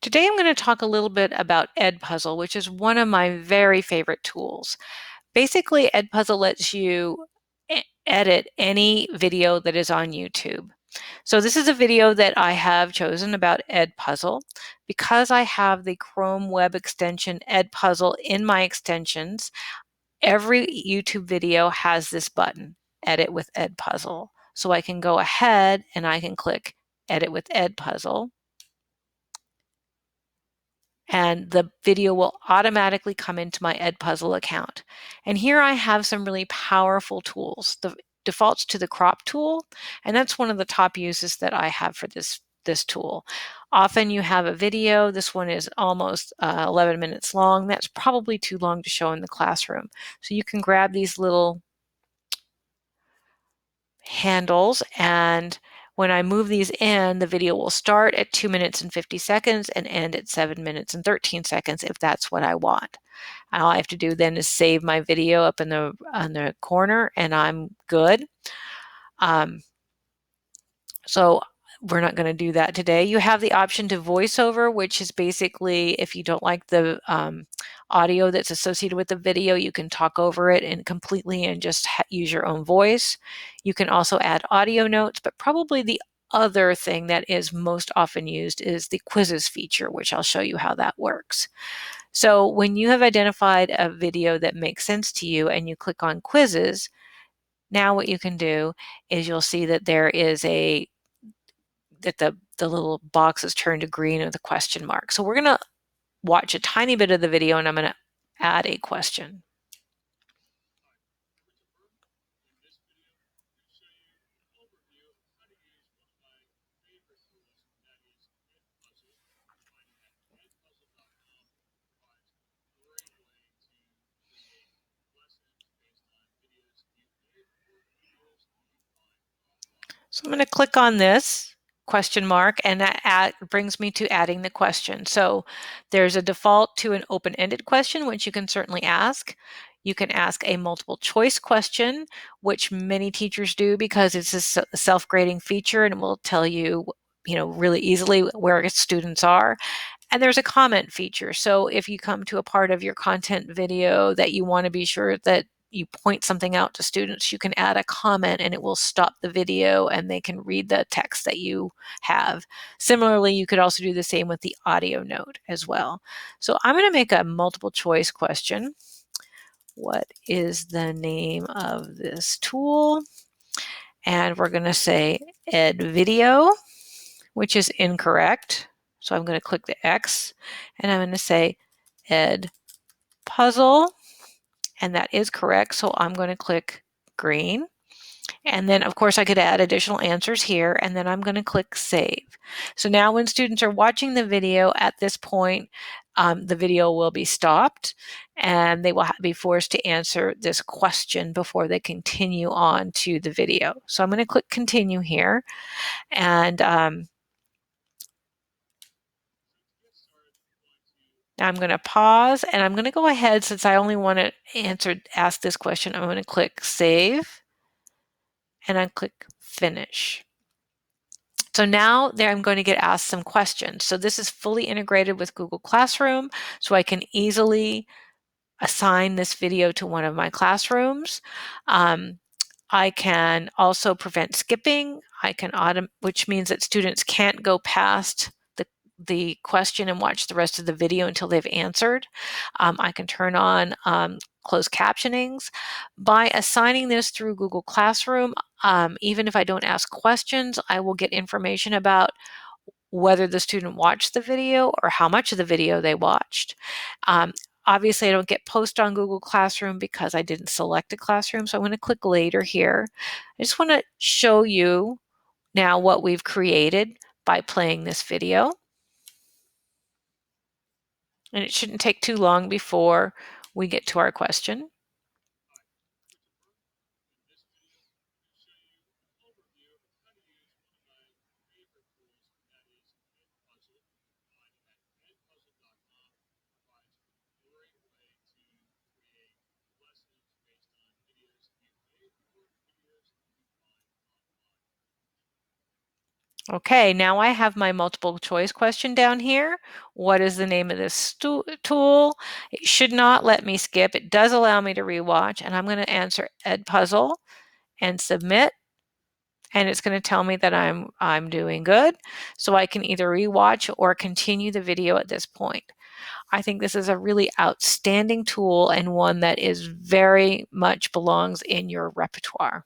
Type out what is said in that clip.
Today I'm going to talk a little bit about Edpuzzle, which is one of my very favorite tools. Basically, Edpuzzle lets you edit any video that is on YouTube. So this is a video that I have chosen about Edpuzzle. Because I have the Chrome web extension Edpuzzle in my extensions, every YouTube video has this button, Edit with Edpuzzle. So I can go ahead and I can click Edit with Edpuzzle, and the video will automatically come into my Edpuzzle account. And here I have some really powerful tools. The defaults to the crop tool, and that's one of the top uses that I have for this tool. Often you have a video, this one is almost 11 minutes long. That's probably too long to show in the classroom. So you can grab these little handles, and when I move these in, the video will start at 2 minutes and 50 seconds and end at 7 minutes and 13 seconds if that's what I want. All I have to do then is save my video up in the corner and I'm good. So we're not going to do that today. You have the option to voiceover, which is basically if you don't like the audio that's associated with the video, you can talk over it and completely and just use your own voice. You can also add audio notes, but probably the other thing that is most often used is the quizzes feature, which I'll show you how that works. So when you have identified a video that makes sense to you and you click on quizzes, now what you can do is you'll see that there is that the little box is turned to green with a question mark. So we're going to watch a tiny bit of the video and I'm going to add a question. So I'm going to click on this question mark and that brings me to adding the question. So there's a default to an open-ended question, which you can certainly ask. You can ask a multiple choice question, which many teachers do because it's a self-grading feature and it will tell you, really easily where students are. And there's a comment feature. So if you come to a part of your content video that you want to be sure that you point something out to students, you can add a comment and it will stop the video and they can read the text that you have. Similarly, you could also do the same with the audio note as well. So I'm going to make a multiple choice question. What is the name of this tool? And we're going to say Ed Video, which is incorrect. So I'm going to click the X and I'm going to say Ed Puzzle, and that is correct. So I'm going to click green. And then of course I could add additional answers here and then I'm going to click save. So now when students are watching the video at this point, the video will be stopped and they will be forced to answer this question before they continue on to the video. So I'm going to click continue here and I'm going to pause and I'm going to go ahead, since I only want to ask this question, I'm going to click save and I click finish. So now there I'm going to get asked some questions. So this is fully integrated with Google Classroom, so I can easily assign this video to one of my classrooms. I can also prevent skipping. I can which means that students can't go past the question and watch the rest of the video until they've answered. I can turn on closed captionings. By assigning this through Google Classroom, even if I don't ask questions, I will get information about whether the student watched the video or how much of the video they watched. Obviously, I don't get post on Google Classroom because I didn't select a classroom, so I'm going to click later here. I just want to show you now what we've created by playing this video. And it shouldn't take too long before we get to our question. Okay, now I have my multiple choice question down here. What is the name of this tool? It should not let me skip. It does allow me to rewatch, and I'm going to answer Edpuzzle and submit. And it's going to tell me that I'm doing good. So I can either rewatch or continue the video at this point. I think this is a really outstanding tool and one that is very much belongs in your repertoire.